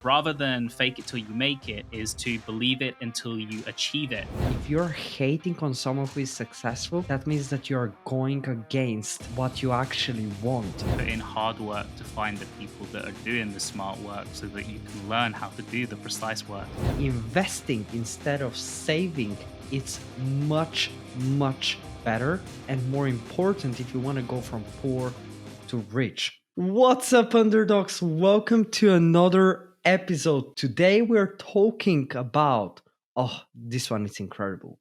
Rather than fake it till you make it, is to believe it until you achieve it. If you're hating on someone who is successful, that means that you're going against what you actually want. Put in hard work to find the people that are doing the smart work so that you can learn how to do the precise work. Investing instead of saving, it's much better and more important if you want to go from poor to rich. What's up, underdogs? Welcome to another episode. Today we're talking about, this one is incredible.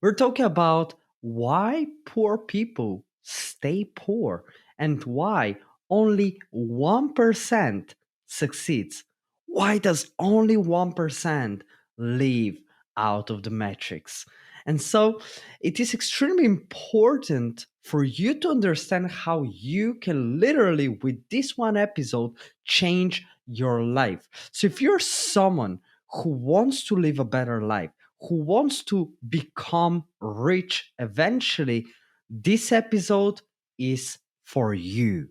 We're talking about why poor people stay poor and why only 1% succeeds. Why does only 1% live out of the metrics? And so it is extremely important for you to understand how you can literally, with this one episode, change your life. So if you're someone who wants to live a better life, who wants to become rich eventually, this episode is for you.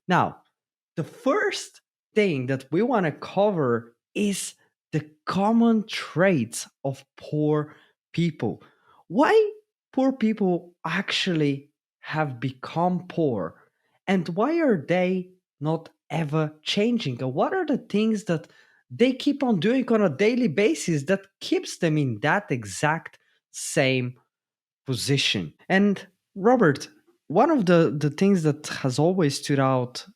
Now, the first thing that we want to cover is the common traits of poor people. Why poor people actually have become poor, and why are they not ever changing? And what are the things that they keep on doing on a daily basis that keeps them in that exact same position? And Robert, one of the things that has always stood out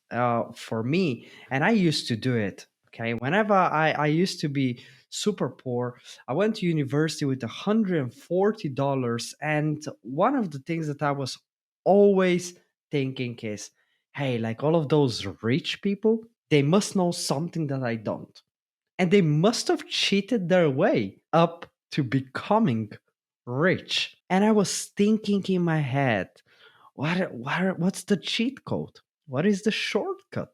for me, and I used to do it, okay, whenever I used to be super poor, I went to university with $140. And one of the things that I was always thinking is, hey, like all of those rich people, they must know something that I don't. And they must have cheated their way up to becoming rich. And I was thinking in my head, what's the cheat code? What is the shortcut?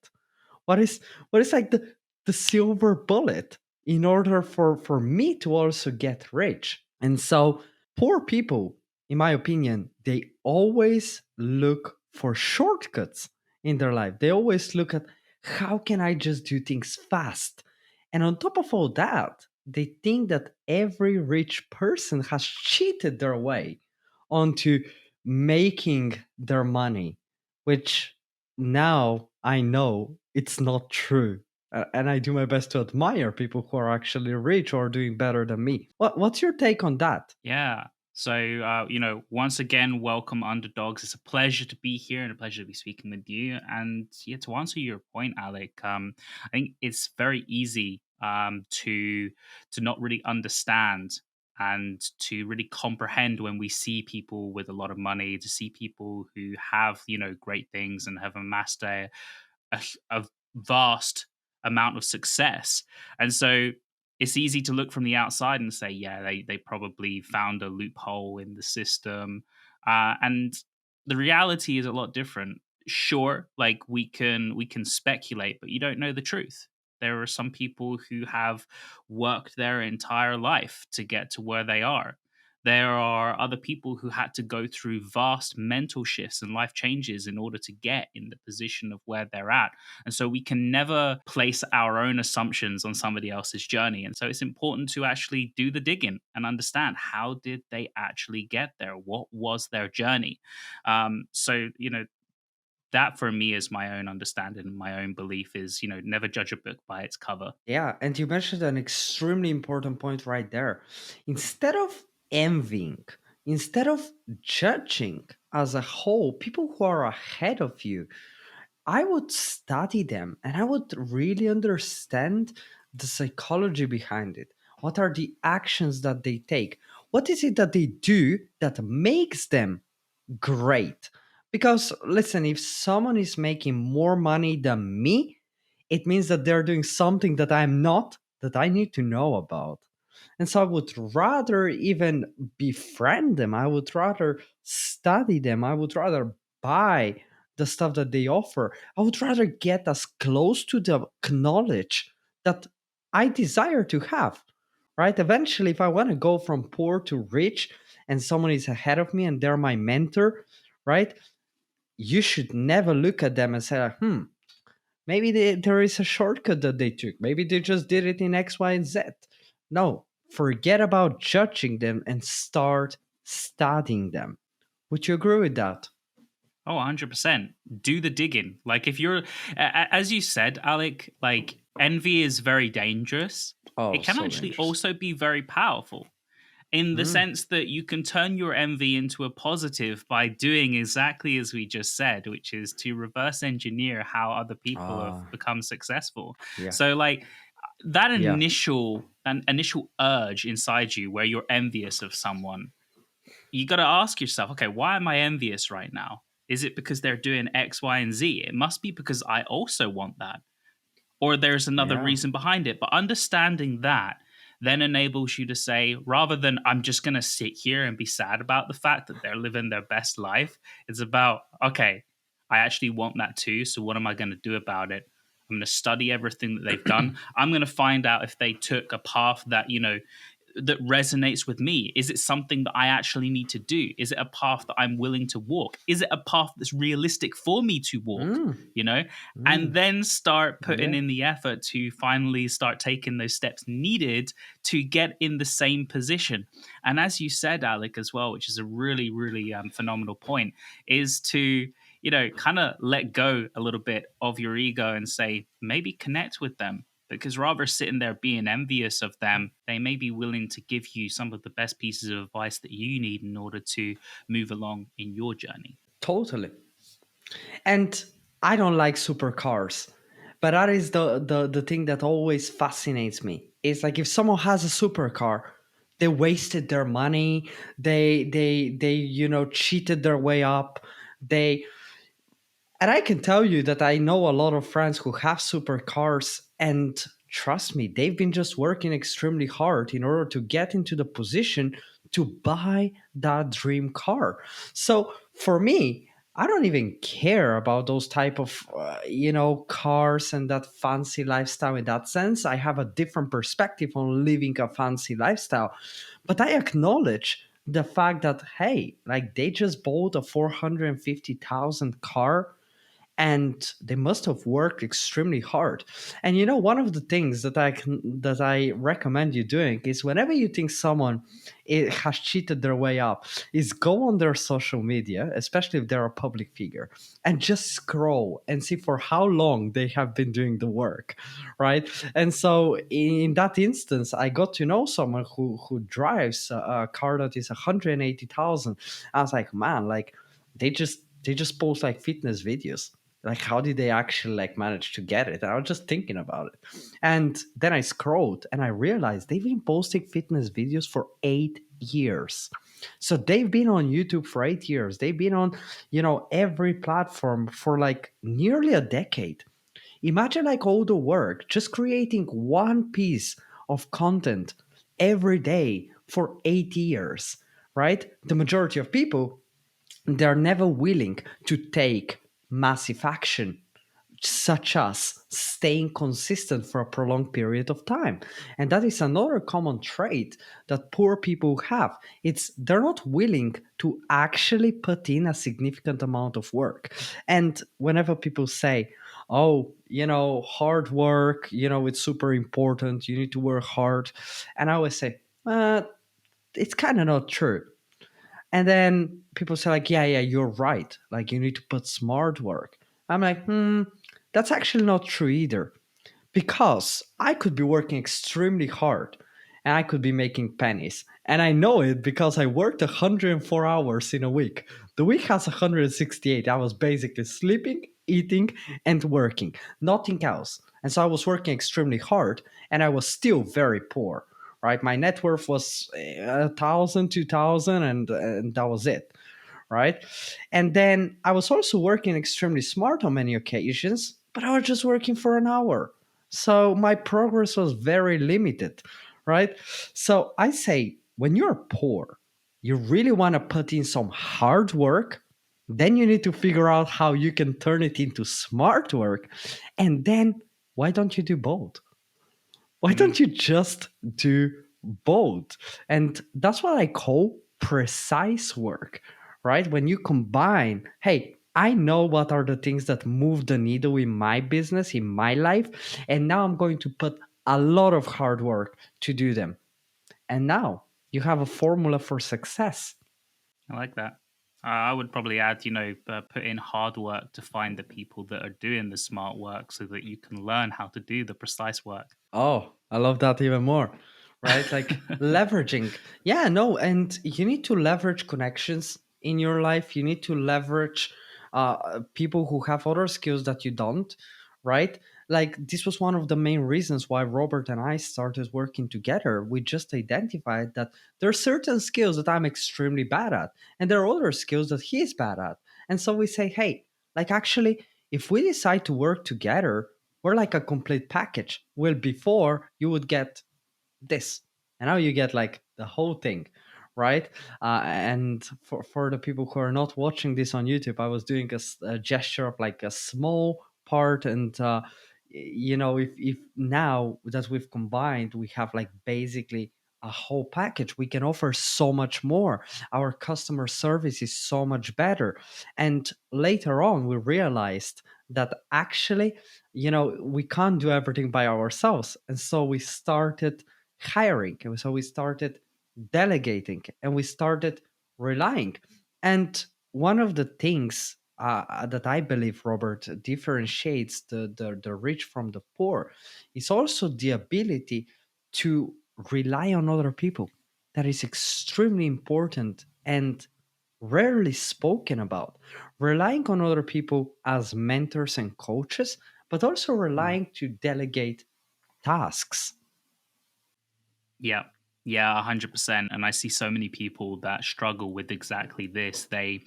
What is like the silver bullet in order for me to also get rich? And so poor people, in my opinion, they always look for shortcuts in their life. They always look at how can I just do things fast? And on top of all that, they think that every rich person has cheated their way onto making their money, which now I know it's not true. And I do my best to admire people who are actually rich or doing better than me. What's your take on that? Yeah. So, once again, welcome, underdogs. It's a pleasure to be here and a pleasure to be speaking with you. And yeah, to answer your point, Alec, I think it's very easy to not really understand and to really comprehend when we see people with a lot of money, to see people who have great things and have amassed a, a vast amount of success. And so it's easy to look from the outside and say, yeah, they probably found a loophole in the system. And the reality is a lot different. Sure, like we can speculate, but you don't know the truth. There are some people who have worked their entire life to get to where they are. There are other people who had to go through vast mental shifts and life changes in order to get in the position of where they're at. And so we can never place our own assumptions on somebody else's journey. And so it's important to actually do the digging and understand, how did they actually get there? What was their journey? That for me is my own understanding and my own belief is, never judge a book by its cover. Yeah, and you mentioned an extremely important point right there. Instead of envying, instead of judging as a whole people who are ahead of you, I would study them and I would really understand the psychology behind it. What are the actions that they take? What is it that they do that makes them great? Because listen, if someone is making more money than me, it means that they're doing something that I'm not, that I need to know about. And so I would rather even befriend them. I would rather study them. I would rather buy the stuff that they offer. I would rather get as close to the knowledge that I desire to have. Right? Eventually, if I want to go from poor to rich and someone is ahead of me and they're my mentor, right? You should never look at them and say, Maybe there is a shortcut that they took. Maybe they just did it in X, Y, and Z. No, forget about judging them and start studying them. Would you agree with that? Oh, 100%. Do the digging. Like, if you're, as you said, Alec, like, envy is very dangerous. Oh, It can so actually dangerous. also be very powerful in the Mm. sense that you can turn your envy into a positive by doing exactly as we just said, which is to reverse engineer how other people have Ah, become successful. yeah, So, like, that yeah. initial urge inside you where you're envious of someone, you got to ask yourself, okay, why am I envious right now? Is it because they're doing X, Y, and Z? It must be because I also want that, or there's another Yeah. reason behind it. But understanding that then enables you to say, rather than I'm just going to sit here and be sad about the fact that they're living their best life, it's about, okay, I actually want that too. So what am I going to do about it? I'm going to study everything that they've done. I'm going to find out if they took a path that, that resonates with me. Is it something that I actually need to do? Is it a path that I'm willing to walk? Is it a path that's realistic for me to walk? Mm, You know, and mm, then start putting yeah. in the effort to finally start taking those steps needed to get in the same position. And as you said, Alec, as well, which is a really, really phenomenal point, is to kind of let go a little bit of your ego and say, maybe connect with them. Because rather sitting there being envious of them, they may be willing to give you some of the best pieces of advice that you need in order to move along in your journey. Totally. And I don't like supercars, but that is the thing that always fascinates me. It's like if someone has a supercar, they wasted their money, they cheated their way up. They And I can tell you that I know a lot of friends who have supercars, and trust me, they've been just working extremely hard in order to get into the position to buy that dream car. So for me, I don't even care about those type of cars and that fancy lifestyle. In that sense, I have a different perspective on living a fancy lifestyle, but I acknowledge the fact that, hey, like they just bought a 450,000 car, and they must have worked extremely hard. And one of the things that I recommend you doing is, whenever you think someone has cheated their way up, is go on their social media, especially if they're a public figure, and just scroll and see for how long they have been doing the work, right? And so in that instance, I got to know someone who drives a car that is 180,000. I was like, man, like they just post like fitness videos. Like, how did they actually like manage to get it? And I was just thinking about it, and then I scrolled and I realized they've been posting fitness videos for 8 years. So they've been on YouTube for 8 years. They've been on every platform for like nearly a decade. Imagine like all the work just creating one piece of content every day for 8 years, right? The majority of people, they're never willing to take massive action, such as staying consistent for a prolonged period of time. And that is another common trait that poor people have. It's they're not willing to actually put in a significant amount of work. And whenever people say, oh, hard work, it's super important, you need to work hard, and I always say, it's kind of not true. And then people say like, yeah, you're right. Like you need to put smart work. I'm like, that's actually not true either. Because I could be working extremely hard and I could be making pennies. And I know it because I worked 104 hours in a week. The week has 168. I was basically sleeping, eating, and working, nothing else. And so I was working extremely hard and I was still very poor, right? My net worth was 1,000, 2,000, and that was it, right? And then I was also working extremely smart on many occasions, but I was just working for an hour. So my progress was very limited, right? So I say, when you're poor, you really want to put in some hard work, then you need to figure out how you can turn it into smart work. And then why don't you do both? Why Mm. don't you just do both? And that's what I call precise work, right? When you combine, hey, I know what are the things that move the needle in my business, in my life, and now I'm going to put a lot of hard work to do them. And now you have a formula for success. I like that. I would probably add, put in hard work to find the people that are doing the smart work so that you can learn how to do the precise work. Oh, I love that even more, right? Like leveraging. Yeah, no, and you need to leverage connections in your life. You need to leverage people who have other skills that you don't, right? Like this was one of the main reasons why Robert and I started working together. We just identified that there are certain skills that I'm extremely bad at, and there are other skills that he's bad at. And so we say, hey, like actually, if we decide to work together, we're like a complete package. Well, before you would get this, and now you get like the whole thing, right? And for the people who are not watching this on YouTube, I was doing a gesture of like a small part, and if now that we've combined, we have like basically a whole package. We can offer so much more. Our customer service is so much better. And later on, we realized that actually, we can't do everything by ourselves. And so we started hiring. And so we started delegating and we started relying. And one of the things that I believe, Robert, differentiates the rich from the poor is also the ability to rely on other people. That is extremely important and rarely spoken about. Relying on other people as mentors and coaches, but also Mm. relying to delegate tasks. Yeah. Yeah, 100%. And I see so many people that struggle with exactly this. They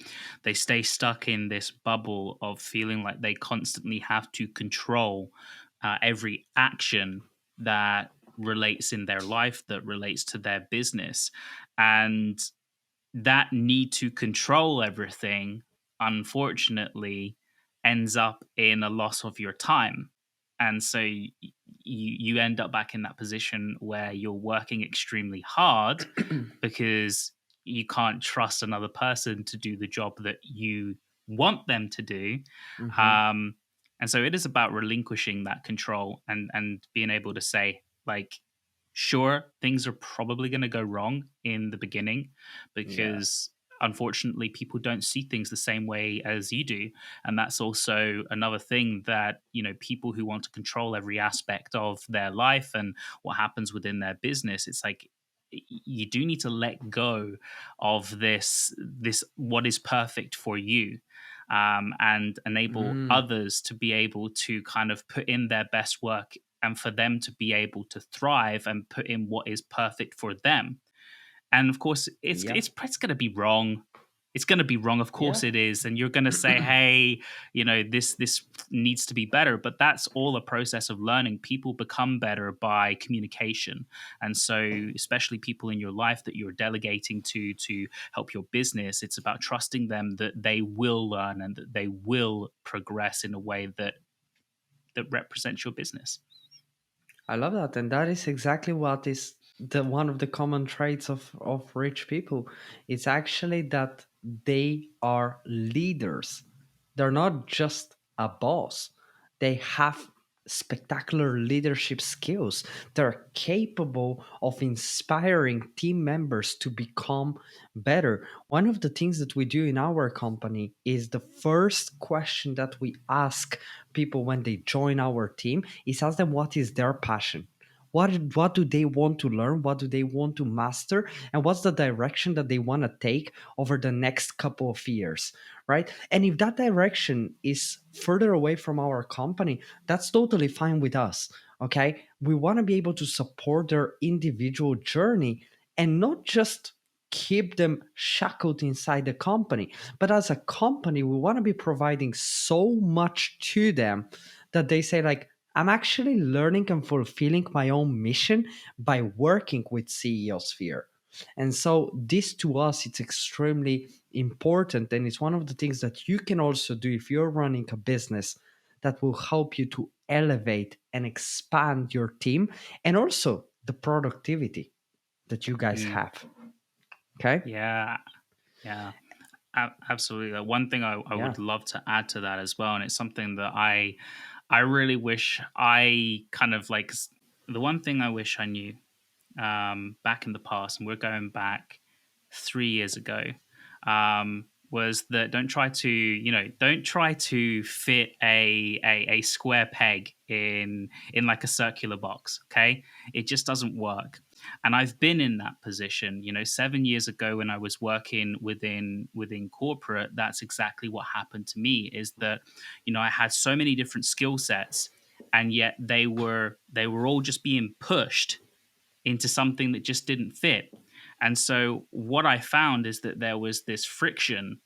stay stuck in this bubble of feeling like they constantly have to control every action that relates in their life, that relates to their business. And that need to control everything, unfortunately, ends up in a loss of your time. And so you end up back in that position where you're working extremely hard because you can't trust another person to do the job that you want them to do. Mhm. Um, and so it is about relinquishing that control and being able to say, like, sure, things are probably going to go wrong in the beginning Yeah. because unfortunately people don't see things the same way as you do. And that's also another thing that, people who want to control every aspect of their life and what happens within their business, it's like you do need to let go of this what is perfect for you, and enable Mm. others to be able to kind of put in their best work and for them to be able to thrive and put in what is perfect for them. And of course, it's Yeah. it's it's going to be wrong. It's going to be wrong. Of Yeah. course it is. And you're going to say, hey, this needs to be better. But that's all a process of learning. People become better by communication. And so, especially people in your life that you're delegating to help your business, it's about trusting them that they will learn and that they will progress in a way that represents your business. I love that, and that is exactly what is the one of the common traits of rich people. It's actually that they are leaders. They're not just a boss. They have spectacular leadership skills. They're capable of inspiring team members to become better. One of the things that we do in our company is the first question that we ask people when they join our team is ask them what is their passion. What do they want to learn? What do they want to master? And what's the direction that they want to take over the next couple of years, right? And if that direction is further away from our company, that's totally fine with us, okay? We want to be able to support their individual journey and not just keep them shackled inside the company. But as a company, we want to be providing so much to them that they say, like, I'm actually learning and fulfilling my own mission by working with CEO Sphere. And so this to us, it's extremely important. And it's one of the things that you can also do if you're running a business that will help you to elevate and expand your team and also the productivity that you guys Mm, have. Okay. yeah, yeah. Absolutely. One thing I Yeah. would love to add to that as well, and it's something that I really wish I kind of like the one thing I wish I knew back in the past, and we're going back 3 years ago, was that don't try to fit a square peg in like a circular box. Okay, it just doesn't work. And I've been in that position. 7 years ago when I was working within corporate, that's exactly what happened to me. Is that I had so many different skill sets, and yet they were all just being pushed into something that just didn't fit. And so what I found is that there was this friction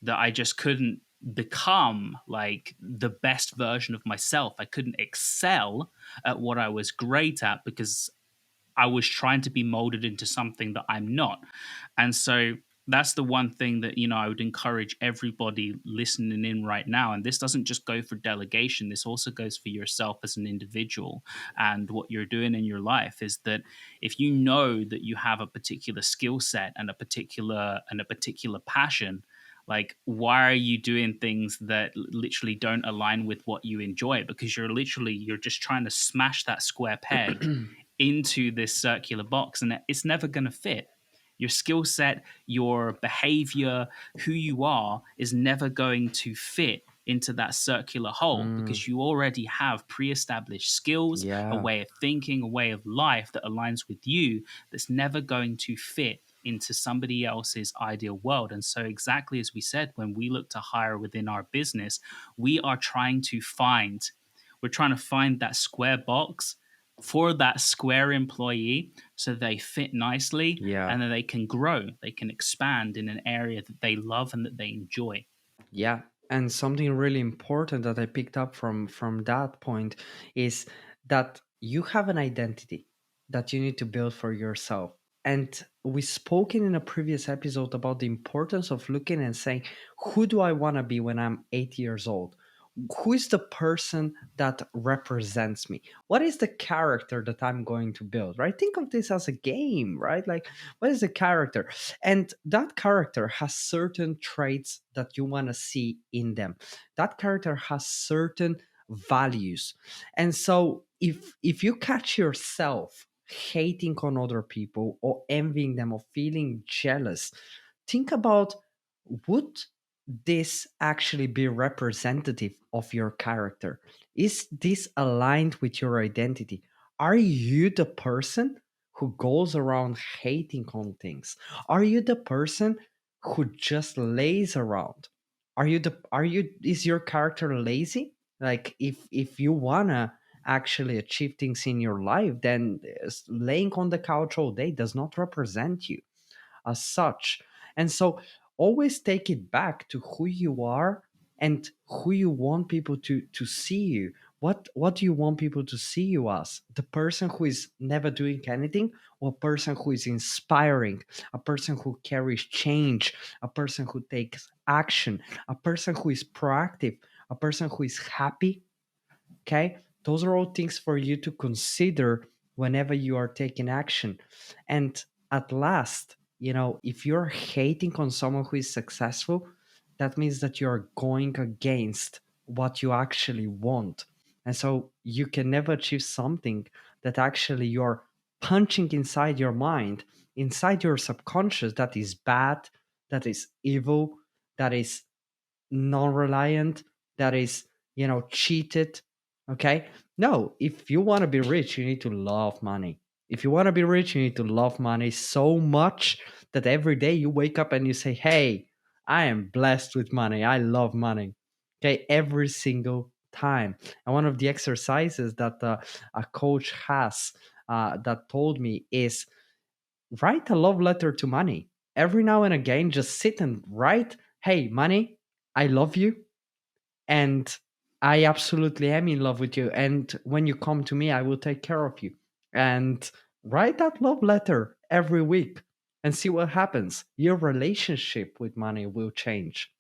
that I just couldn't become like the best version of myself. I couldn't excel at what I was great at because I was trying to be molded into something that I'm not. And so that's the one thing that I would encourage everybody listening in right now. And this doesn't just go for delegation, this also goes for yourself as an individual. And what you're doing in your life is that if you know that you have a particular skill set and a particular passion, like, why are you doing things that literally don't align with what you enjoy? Because you're just trying to smash that square peg into this circular box, and it's never going to fit. Your skill set, your behavior, who you are is never going to fit into that circular hole Mm, because you already have pre-established skills, a yeah. way of thinking, a way of life that aligns with you, that's never going to fit into somebody else's ideal world. And so, exactly as we said, when we look to hire within our business, we are trying to find that square box for that square employee so they fit nicely Yeah. and then they can grow, they can expand in an area that they love and that they enjoy. Yeah, and something really important that I picked up from that point is that you have an identity that you need to build for yourself. And we spoken in a previous episode about the importance of looking and saying, who do I want to be when I'm 8 years old? Who is the person that represents me? What is the character that I'm going to build? Right? Think of this as a game, right? Like, what is the character? And that character has certain traits that you want to see in them. That character has certain values. And so if you catch yourself hating on other people or envying them or feeling jealous, think about, would this actually be representative of your character? Is this aligned with your identity? Are you the person who goes around hating on things? Are you the person who just lays around? Is your character lazy? Like, if you wanna actually achieve things in your life, then laying on the couch all day does not represent you as such. And so always take it back to who you are and who you want people to see you. What do you want people to see you as? The person who is never doing anything, or a person who is inspiring, a person who carries change, a person who takes action, a person who is proactive, a person who is happy. Okay, those are all things for you to consider whenever you are taking action. And at last, if you're hating on someone who is successful, that means that you're going against what you actually want. And so you can never achieve something that actually you're punching inside your mind, inside your subconscious, that is bad, that is evil, that is non-reliant, that is, cheated. Okay, no, if you want to be rich, you need to love money. If you want to be rich, you need to love money so much that every day you wake up and you say, hey, I am blessed with money, I love money. Okay, every single time. And one of the exercises that a coach has, that told me, is write a love letter to money. Every now and again, just sit and write, hey, money, I love you. And I absolutely am in love with you. And when you come to me, I will take care of you. And write that love letter every week and see what happens. Your relationship with money will change.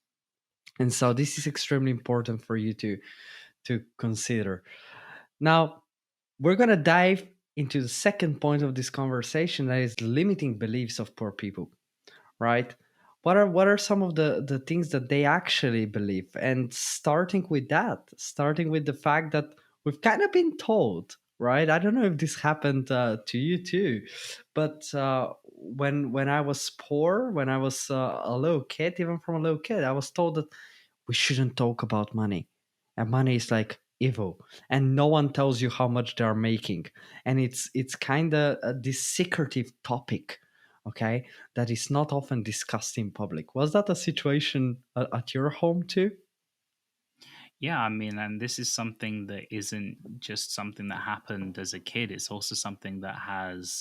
And so this is extremely important for you to consider. Now, we're going to dive into the second point of this conversation, that is limiting beliefs of poor people, right? What are some of the things that they actually believe? And starting with that, starting with the fact that we've kind of been told, right? I don't know if this happened to you too, but when I was poor, when I was a little kid, even from a little kid, I was told that we shouldn't talk about money, and money is like evil, and no one tells you how much they are making, and it's kind of this secretive topic, okay, that is not often discussed in public. Was that a situation at your home too? Yeah, I mean, and this is something that isn't just something that happened as a kid. It's also something that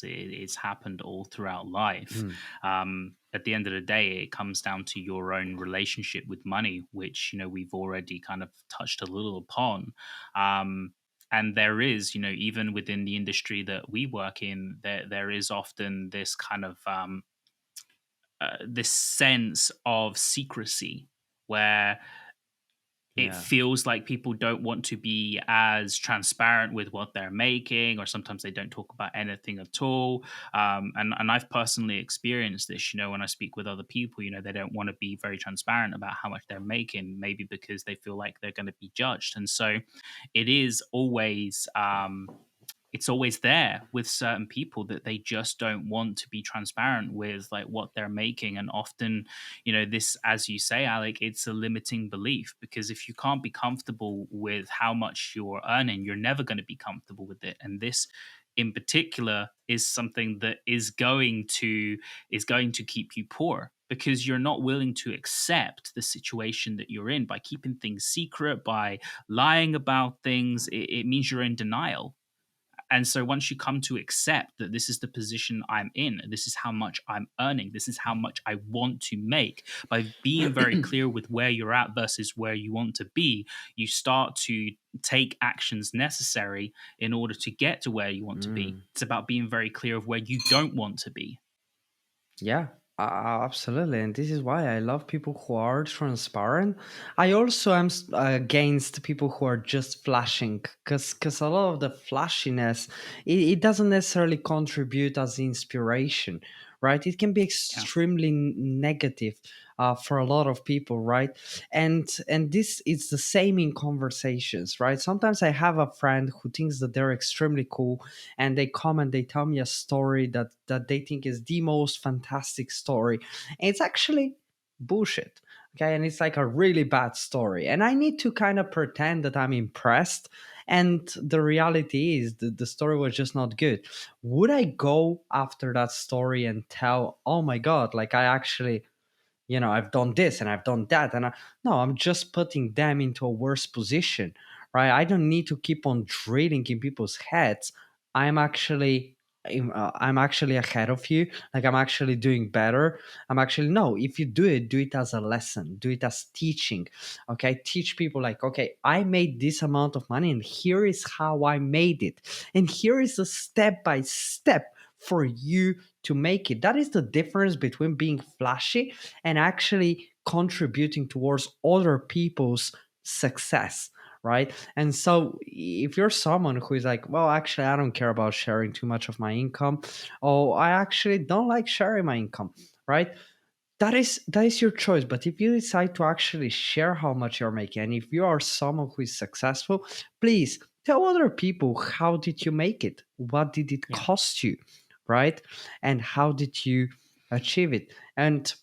it's happened all throughout life. Mm, At the end of the day, it comes down to your own relationship with money, which we've already kind of touched a little upon. Um, and there is, even within the industry that we work in, there is often this kind of this sense of secrecy where it yeah. feels like people don't want to be as transparent with what they're making, or sometimes they don't talk about anything at all. And I've personally experienced this. When I speak with other people, they don't want to be very transparent about how much they're making, maybe because they feel like they're going to be judged. And so it is always it's always there with certain people that they just don't want to be transparent with like what they're making. And often, this, as you say, Alec, it's a limiting belief, because if you can't be comfortable with how much you're earning, you're never going to be comfortable with it. And this in particular is something that is going to keep you poor, because you're not willing to accept the situation that you're in. By keeping things secret, by lying about things, it means you're in denial. And so once you come to accept that this is the position I'm in, this is how much I'm earning, this is how much I want to make, by being very clear with where you're at versus where you want to be, you start to take actions necessary in order to get to where you want to be. Mm. It's about being very clear of where you don't want to be. Yeah, absolutely. And this is why I love people who are transparent. I also am against people who are just flashing, because a lot of the flashiness, it doesn't necessarily contribute as inspiration, right? It can be Yeah. extremely negative for a lot of people, right? And this is the same in conversations, right? Sometimes I have a friend who thinks that they're extremely cool, and they come and they tell me a story that they think is the most fantastic story, and it's actually bullshit, okay, and it's like a really bad story, and I need to kind of pretend that I'm impressed, and the reality is that the story was just not good. Would I go after that story and tell, oh my god, like I actually, I've done this and I've done that, and no, I'm just putting them into a worse position, right? I don't need to keep on drilling in people's heads. I'm actually I'm actually ahead of you, like I'm actually doing better. I'm actually, no, if you do it as a lesson, do it as teaching, okay? Teach people like, okay, I made this amount of money and here is how I made it, and here is a step by step for you to make it. That is the difference between being flashy and actually contributing towards other people's success, right? And so if you're someone who is like, well, actually I don't care about sharing too much of my income, or I actually don't like sharing my income, right? That is your choice. But if you decide to actually share how much you're making, and if you are someone who is successful, please tell other people, how did you make it, what did it Yeah. cost you, right? And how did you achieve it? And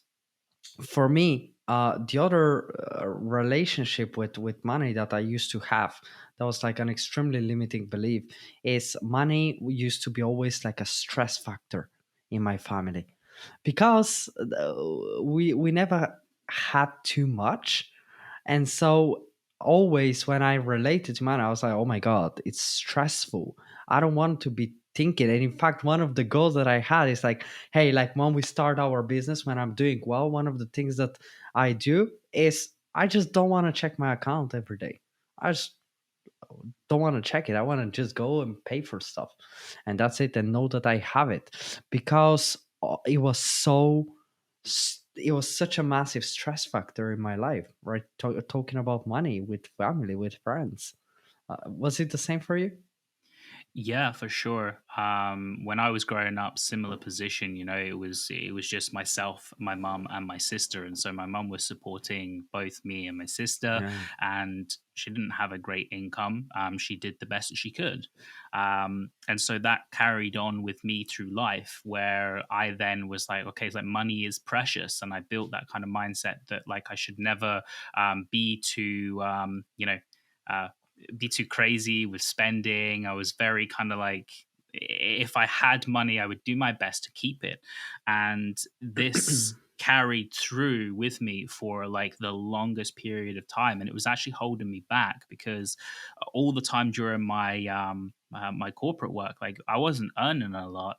for me, the other relationship with money that I used to have, that was like an extremely limiting belief, is money used to be always like a stress factor in my family, because we never had too much, and so always when I related to money, I was like, oh my God, it's stressful. I don't want to be thinking. And in fact, one of the goals that I had is like, hey, like when we start our business, when I'm doing well, one of the things that I do is I just don't want to check my account every day. I just don't want to check it. I want to just go and pay for stuff. And that's it. And know that I have it, because it was such a massive stress factor in my life, right? Talking about money with family, with friends. Was it the same for you? Yeah, for sure. When I was growing up, similar position. It was just myself, my mum, and my sister, and so my mum was supporting both me and my sister, Yeah. and she didn't have a great income. She did the best that she could, and so that carried on with me through life, where I then was like, okay, it's like money is precious, and I built that kind of mindset that like I should never be too, Uh, be too crazy with spending. I was very kind of like, if I had money, I would do my best to keep it. And this carried through with me for like the longest period of time. And it was actually holding me back because all the time during my corporate work, like I wasn't earning a lot.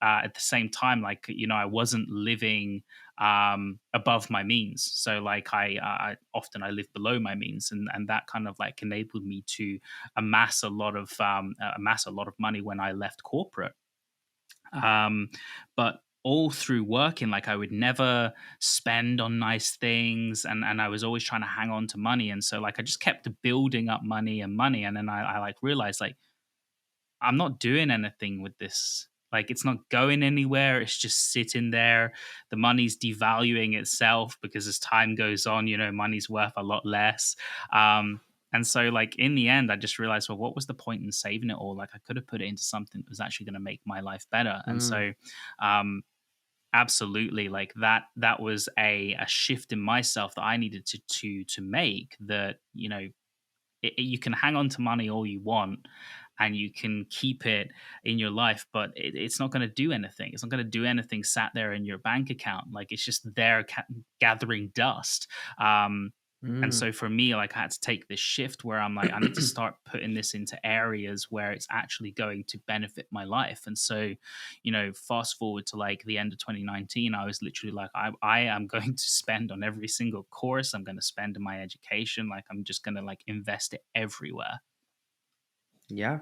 At the same time, like I wasn't living above my means. So like I often I live below my means, and that kind of like enabled me to amass a lot of money when I left corporate. Um, but all through working, like I would never spend on nice things, and I was always trying to hang on to money, and so like I just kept building up money and money, and then I like realized like I'm not doing anything with this. Like it's not going anywhere. It's just sitting there. The money's devaluing itself because as time goes on, money's worth a lot less. And so like in the end, I just realized, well, what was the point in saving it all? Like I could have put it into something that was actually going to make my life better. And Mm, so um absolutely, like that was a shift in myself that I needed to make, that you can hang on to money all you want and you can keep it in your life, but it's not going to do anything. It's not going to do anything sat there in your bank account. Like it's just there gathering dust. um and mm. so for me, like I had to take this shift where I'm like, I need to start putting this into areas where it's actually going to benefit my life. And so fast forward to like the end of 2019, I was literally like, I am going to spend on every single course. I'm going to spend in my education. Like I'm just going to like invest it everywhere. Yeah.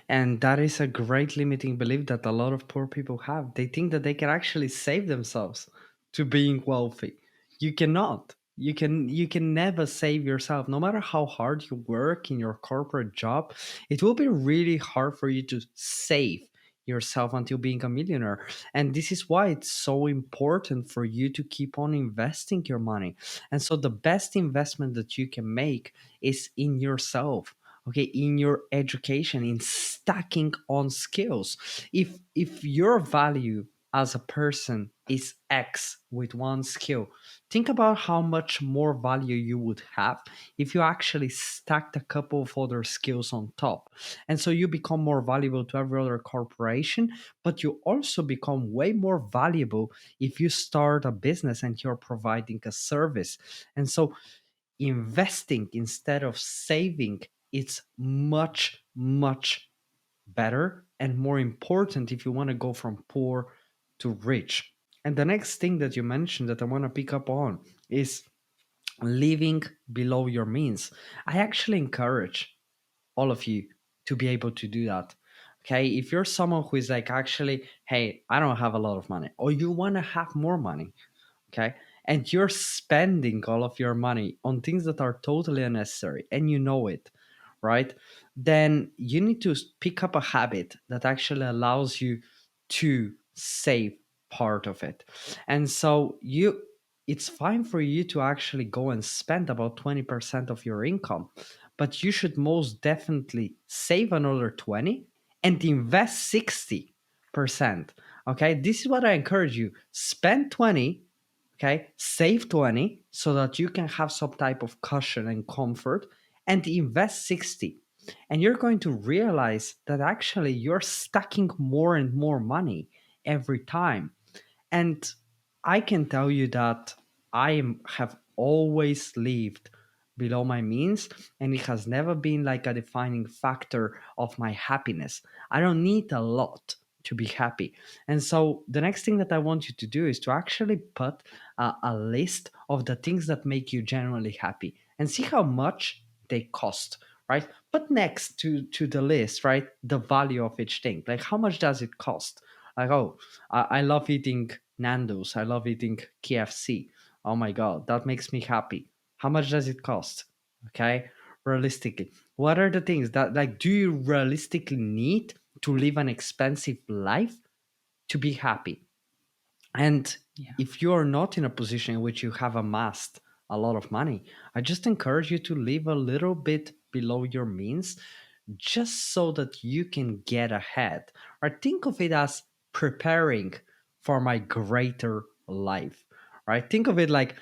And that is a great limiting belief that a lot of poor people have. They think that they can actually save themselves to being wealthy. You cannot. You can never save yourself. No matter how hard you work in your corporate job, it will be really hard for you to save yourself until being a millionaire. And this is why it's so important for you to keep on investing your money. And so the best investment that you can make is in yourself, okay, in your education, in stacking on skills. If your value as a person is X with one skill, think about how much more value you would have if you actually stacked a couple of other skills on top. And so you become more valuable to every other corporation, but you also become way more valuable if you start a business and you're providing a service. And so investing instead of saving, it's much better and more important if you want to go from poor to rich. And the next thing that you mentioned that I want to pick up on is living below your means. I actually encourage all of you to be able to do that. Okay, if you're someone who is like, actually, hey, I don't have a lot of money, or you want to have more money, okay, and you're spending all of your money on things that are totally unnecessary and you know it, right, then you need to pick up a habit that actually allows you to save part of it. And so it's fine for you to actually go and spend about 20% of your income, but you should most definitely save another 20 and invest 60%. Okay, this is what I encourage you: spend 20, okay, save 20 so that you can have some type of cushion and comfort, and invest 60. And you're going to realize that actually you're stacking more and more money every time. And I can tell you that have always lived below my means, and it has never been like a defining factor of my happiness. I don't need a lot to be happy. And so the next thing that I want you to do is to actually put a list of the things that make you genuinely happy and see how much they cost, right? But next to the list, right, the value of each thing. Like, how much does it cost? Like, oh, I love eating Nando's. I love eating KFC. Oh my God, that makes me happy. How much does it cost? Okay, realistically, what are the things that, like, do you realistically need? to live an expensive life to be happy. And Yeah. if you are not in a position in which you have amassed a lot of money, I just encourage you to live a little bit below your means just so that you can get ahead. Or think of it as preparing for my greater life. Right? Think of it like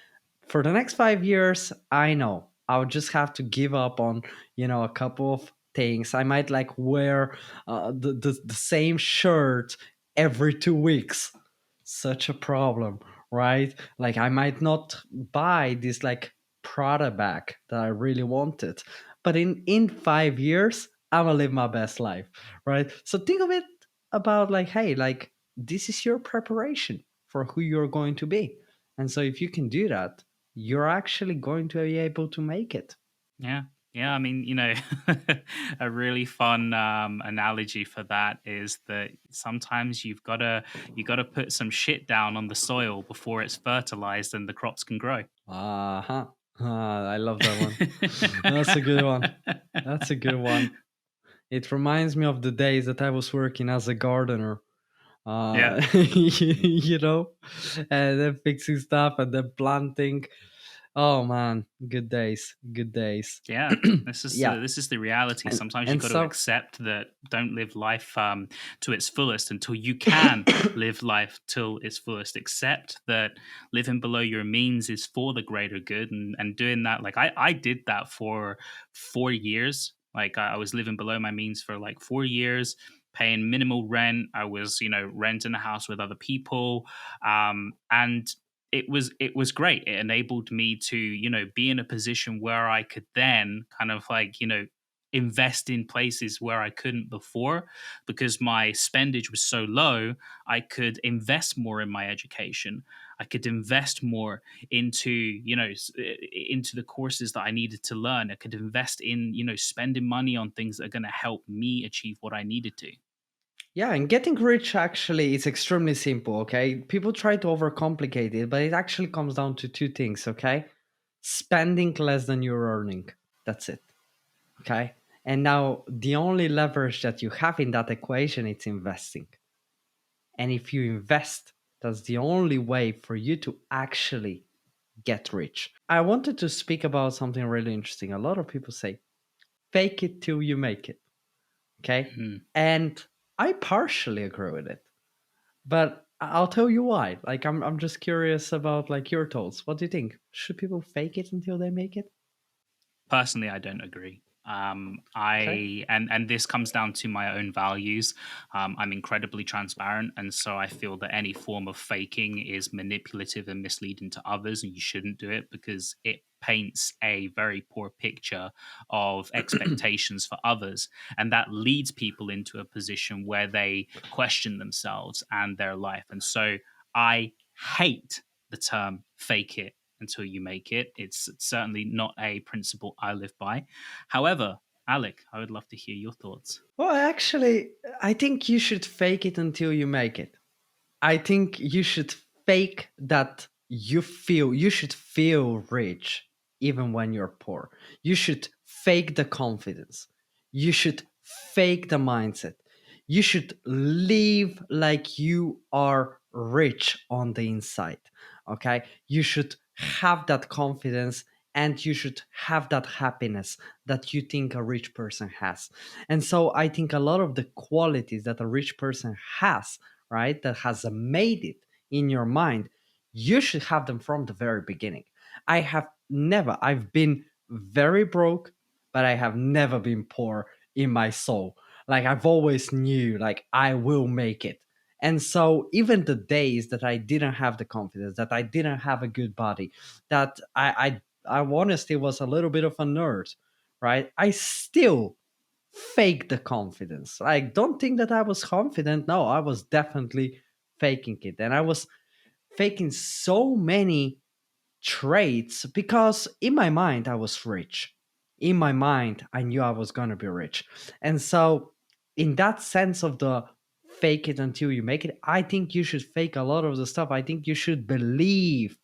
for the next 5 years, I know I'll just have to give up on, a couple of things. I might like wear the same shirt every 2 weeks. Such a problem, right? Like I might not buy this like Prada bag that I really wanted, but in 5 years I'm gonna live my best life, right? So think of it about like, hey, like this is your preparation for who you're going to be, and so if you can do that, you're actually going to be able to make it. Yeah. Yeah, I mean, a really fun analogy for that is that sometimes you got to put some shit down on the soil before it's fertilized and the crops can grow. Uh-huh. I love that one. That's a good one. That's a good one. It reminds me of the days that I was working as a gardener, Yeah. you know, and then fixing stuff and then planting. Oh man, good days, good days. Yeah, this is Yeah, the reality. and Sometimes you and got to so accept that don't live life to its fullest until you can live life till its fullest. Accept that living below your means is for the greater good, and doing that. Like I did that for 4 years. Like I was living below my means for like 4 years, paying minimal rent. I was renting a house with other people, and it was great. It enabled me to be in a position where I could then kind of like invest in places where I couldn't before because my spendage was so low. I could invest more in my education. I could invest more into into the courses that I needed to learn. I could invest in spending money on things that are going to help me achieve what I needed to. yeah, and getting rich actually is extremely simple. Okay, people try to overcomplicate it, but it actually comes down to two things. Okay, spending less than you're earning. That's it. Okay. And now the only leverage that you have in that equation is investing. And if you invest, that's the only way for you to actually get rich. I wanted to speak about something really interesting. A lot of people say, fake it till you make it. Okay. Mhm. And I partially agree with it. But I'll tell you why. Like I'm just curious about like your thoughts. What do you think? Should people fake it until they make it? Personally, I don't agree. Okay. And this comes down to my own values. I'm incredibly transparent, and so I feel that any form of faking is manipulative and misleading to others, and you shouldn't do it because it paints a very poor picture of expectations for others, and that leads people into a position where they question themselves and their life. And so I hate the term "fake it until you make it." It's certainly not a principle I live by. However, Alec, I would love to hear your thoughts. Well, actually, I think you should fake it until you make it. I think you should fake that you should feel rich even when you're poor. You should fake the confidence. You should fake the mindset. You should live like you are rich on the inside. Okay? You should have that confidence and you should have that happiness that you think a rich person has. And so I think a lot of the qualities that a rich person has, right, that has made it in your mind, you should have them from the very beginning. I've been very broke, but I have never been poor in my soul. Like I've always knew, like I will make it. And so even the days that I didn't have the confidence, that I didn't have a good body, that I honestly was a little bit of a nerd, right? I still fake the confidence. I don't think that I was confident. No, I was definitely faking it. And I was faking so many traits because in my mind, I was rich. In my mind, I knew I was going to be rich. And so, in that sense of the fake it until you make it, I think you should fake a lot of the stuff. I think you should believe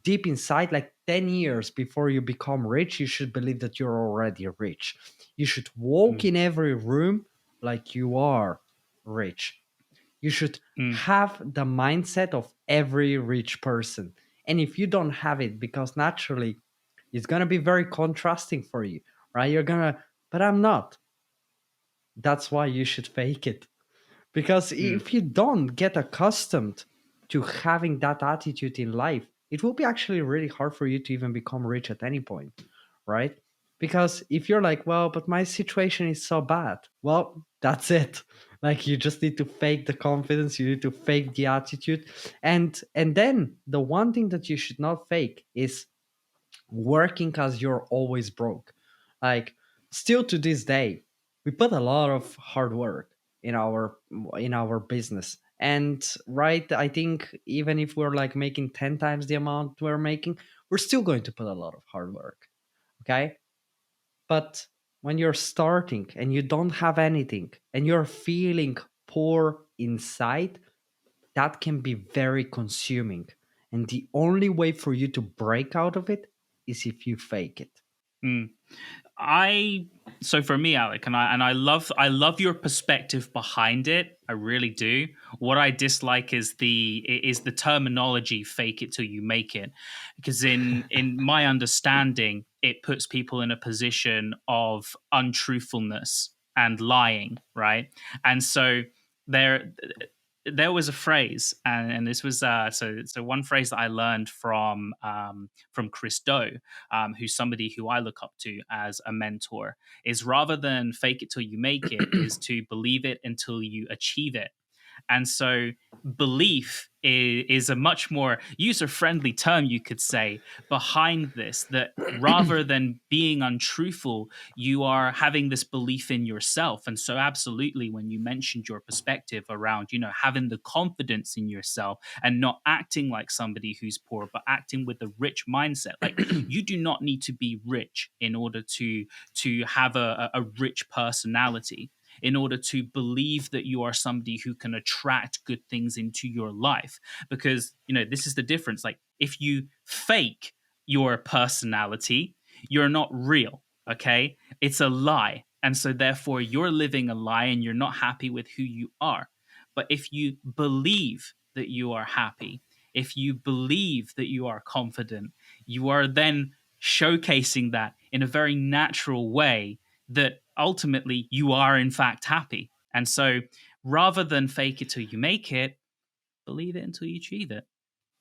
deep inside, like 10 years before you become rich, you should believe that you're already rich. You should walk Mm, in every room like you are rich. You should Mm, have the mindset of every rich person. And if you don't have it, because naturally it's going to be very contrasting for you, right? You're going to, but I'm not. That's why you should fake it. Because mm, if you don't get accustomed to having that attitude in life, it will be actually really hard for you to even become rich at any point, right? Because if you're like, well, but my situation is so bad, well, that's it. Like you just need to fake the confidence, you need to fake the attitude. And then the one thing that you should not fake is working because you're always broke. Like still to this day, we put a lot of hard work in our business. And right, I think even if we're like making 10 times the amount we're making, we're still going to put a lot of hard work. Okay. But when you're starting and you don't have anything and you're feeling poor inside, that can be very consuming. And the only way for you to break out of it is if you fake it. mm. I so for me, Alec, and I love your perspective behind it. I really do. What I dislike is the terminology "fake it till you make it," because in my understanding, it puts people in a position of untruthfulness and lying, right? And so there there was a phrase, and this was so one phrase that I learned from Chris Do, who's somebody who I look up to as a mentor, is rather than fake it till you make it, is to believe it until you achieve it. And so belief is a much more user friendly term, you could say, behind this, that rather than being untruthful, you are having this belief in yourself. And so, absolutely, when you mentioned your perspective around, having the confidence in yourself and not acting like somebody who's poor, but acting with a rich mindset, like you do not need to be rich in order to have a rich personality, in order to believe that you are somebody who can attract good things into your life. Because, this is the difference. Like, if you fake your personality, you're not real, okay? It's a lie. And so, therefore, you're living a lie and you're not happy with who you are. But if you believe that you are happy, if you believe that you are confident, you are then showcasing that in a very natural way, that ultimately you are in fact happy. And so rather than fake it till you make it, believe it until you achieve it.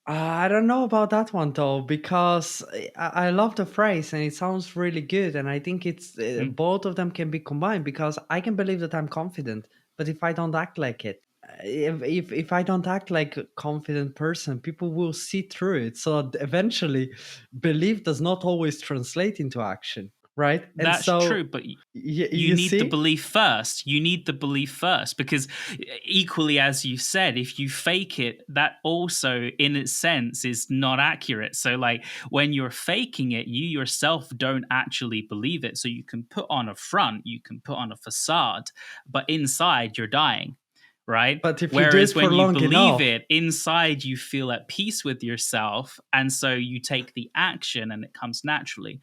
I don't know about that one though, because I love the phrase and it sounds really good. And I think it's Mm, both of them can be combined because I can believe that I'm confident, but if I don't act like it, if I don't act like a confident person, people will see through it. So eventually, belief does not always translate into action, right? And that's true, so but you you need the see. belief first. You need the belief first because, equally as you said, if you fake it, that also, in its sense, is not accurate. So, like when you're faking it, you yourself don't actually believe it. So you can put on a front, you can put on a facade, but inside you're dying, right? But if you do it Whereas for when you long believe enough, it, inside you feel at peace with yourself, and so you take the action, and it comes naturally.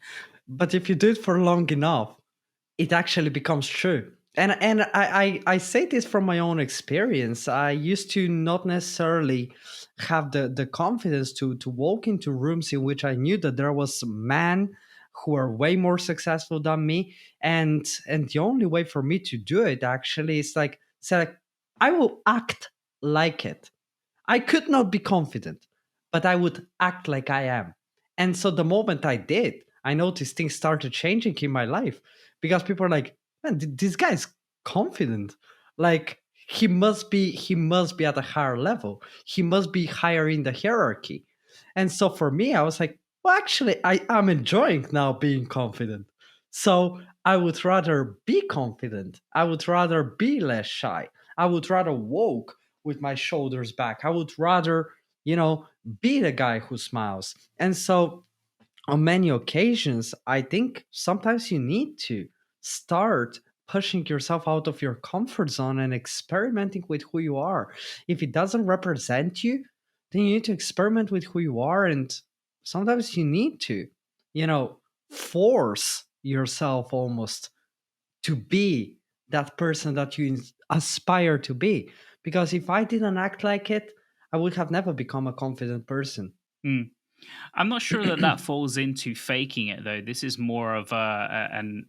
but if you do it for long enough, it actually becomes true. And I say this from my own experience. I used to not necessarily have the confidence to walk into rooms in which I knew that there was men who are way more successful than me. And the only way for me to do it actually is like say like, I will act like it. I could not be confident, but I would act like I am. And so the moment I did, I noticed things started changing in my life because people are like, man, this guy's confident. Like he must be at a higher level. He must be higher in the hierarchy. And so for me, I was like, well, actually, I'm enjoying now being confident. So I would rather be confident. I would rather be less shy. I would rather walk with my shoulders back. I would rather, be the guy who smiles. And so, on many occasions, I think sometimes you need to start pushing yourself out of your comfort zone and experimenting with who you are. If it doesn't represent you, then you need to experiment with who you are. And sometimes you need to, you know, force yourself almost to be that person that you aspire to be. Because if I didn't act like it, I would have never become a confident person. Mm. I'm not sure that that falls into faking it though. This is more of an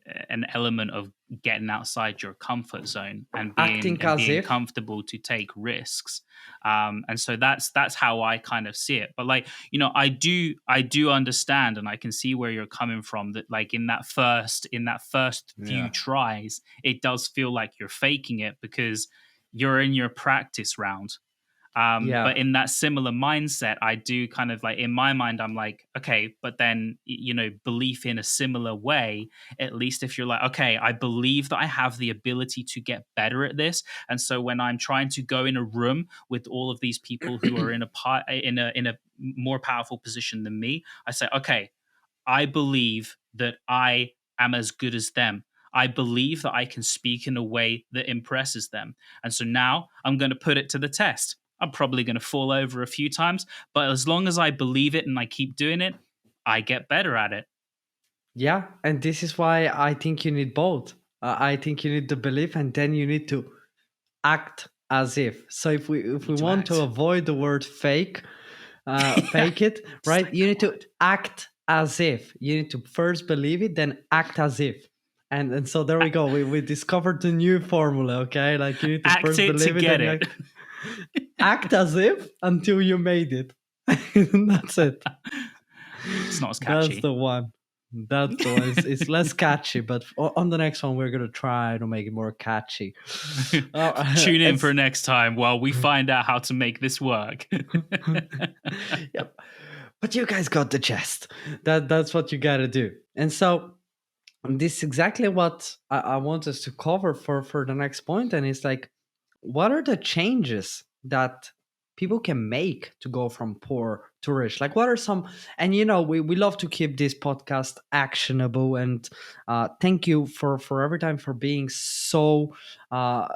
element of getting outside your comfort zone and Acting as being if, comfortable to take risks. And so that's how I kind of see it. But like, I do understand, and I can see where you're coming from. That like in that first few yeah, tries, it does feel like you're faking it because you're in your practice round. But yeah, in that similar mindset, I do kind of like in my mind, I'm like, okay, but then belief in a similar way. At least if you're like, okay, I believe that I have the ability to get better at this, and so when I'm trying to go in a room with all of these people who are in a more powerful position than me, I say, okay, I believe that I am as good as them. I believe that I can speak in a way that impresses them. And so now I'm going to put it to the test. I'm probably going to fall over a few times, but as long as I believe it and I keep doing it, I get better at it. yeah. And this is why I think you need both. I think you need the belief, and then you need to act as if. So if we Need to want to act. avoid the word fake, Yeah, fake it, just right? like You that need to word. act as if. You need to first believe it, then act as if. And so there we go. We discovered the new formula. Okay, like you need to Act first it to believe it, then get you it. act as if until you made it. That's it. It's not as That's catchy. the one. That's the one. It's less catchy, but on the next one, we're gonna try to make it more catchy. Tune in for It's next time while we find out how to make this work. yep. But you guys got the gist. That's what you gotta do. And so this is exactly what I want us to cover for the next point. And it's like, what are the changes that people can make to go from poor to rich? Like, what are some, and we love to keep this podcast actionable. And thank you for every time for being so uh,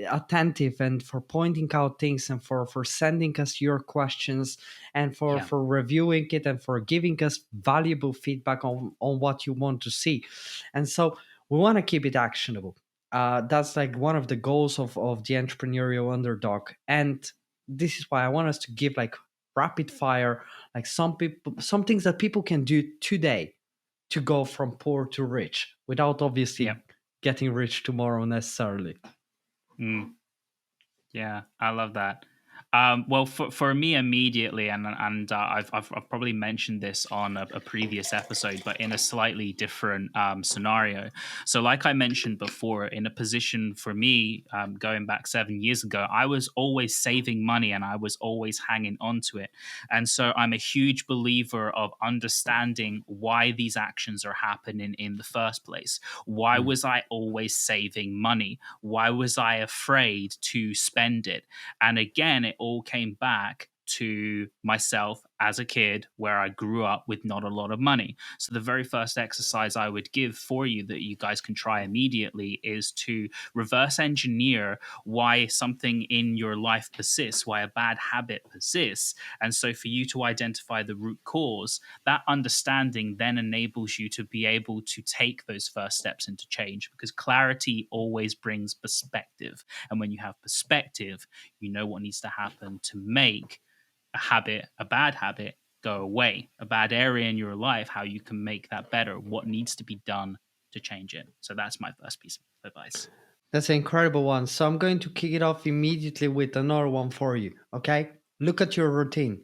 attentive, and for pointing out things, and for sending us your questions, and for Yeah. for reviewing it, and for giving us valuable feedback on what you want to see. And so we want to keep it actionable. That's like one of the goals of the entrepreneurial underdog. And this is why I want us to give like rapid fire, like some things that people can do today to go from poor to rich without Yep. obviously getting rich tomorrow necessarily. Mm. Yeah, I love that. Well, for me immediately, and I've probably mentioned this on a previous episode, but in a slightly different scenario. So, like I mentioned before, in a position for me, going back 7 years ago, I was always saving money and I was always hanging on to it. And so, I'm a huge believer of understanding why these actions are happening in the first place. Why Mm. was I always saving money? Why was I afraid to spend it? And again, it all came back to myself as a kid where I grew up with not a lot of money. So the very first exercise I would give for you that you guys can try immediately is to reverse engineer why something in your life persists, why a bad habit persists. And so for you to identify the root cause, that understanding then enables you to be able to take those first steps into change, because clarity always brings perspective. And when you have perspective, you know what needs to happen to make a habit, a bad habit, go away, a bad area in your life, how you can make that better, what needs to be done to change it. So that's my first piece of advice. That's an incredible one. So I'm going to kick it off immediately with another one for you. Okay, look at your routine.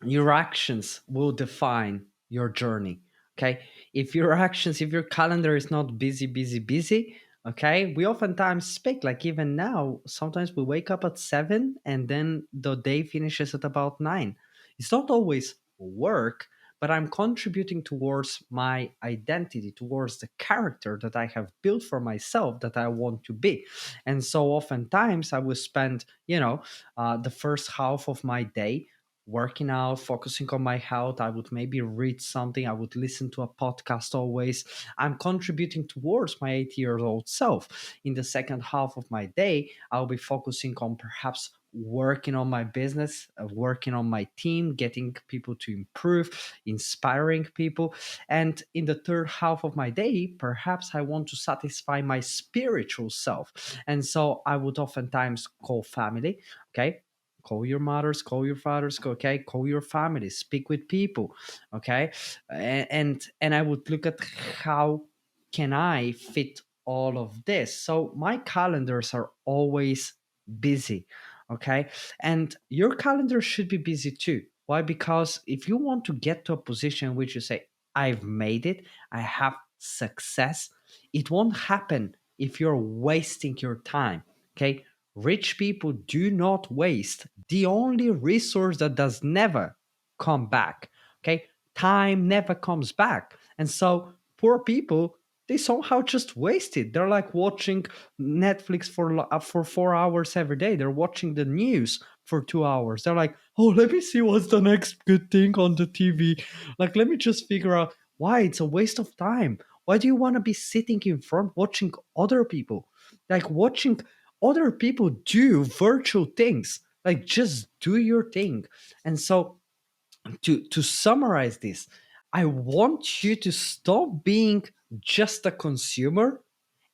Your actions will define your journey. Okay, if your calendar is not busy, busy, busy, okay, we oftentimes speak like, even now sometimes we wake up at 7 and then the day finishes at about 9. It's not always work, but I'm contributing towards my identity, towards the character that I have built for myself, that I want to be. And so oftentimes I will spend the first half of my day working out, focusing on my health. I would maybe read something. I would listen to a podcast always. I'm contributing towards my 8 year old self. In the second half of my day, I'll be focusing on perhaps working on my business, working on my team, getting people to improve, inspiring people. And in the third half of my day, perhaps I want to satisfy my spiritual self. And so I would oftentimes call family, okay? Call your mothers, call your fathers, okay? Call your family, speak with people, okay? And I would look at how can I fit all of this. So my calendars are always busy, okay? And your calendar should be busy too. Why? Because if you want to get to a position in which you say, I've made it, I have success, it won't happen if you're wasting your time, okay? Rich people do not waste the only resource that does never come back, okay? Time never comes back. And so poor people, they somehow just waste it. They're like watching Netflix for 4 hours every day. They're watching the news for 2 hours. They're like, oh, let me see what's the next good thing on the TV. Like, let me just figure out why it's a waste of time. Why do you want to be sitting in front watching other people? Like watching other people do virtual things. Like just do your thing. And so to summarize this, I want you to stop being just a consumer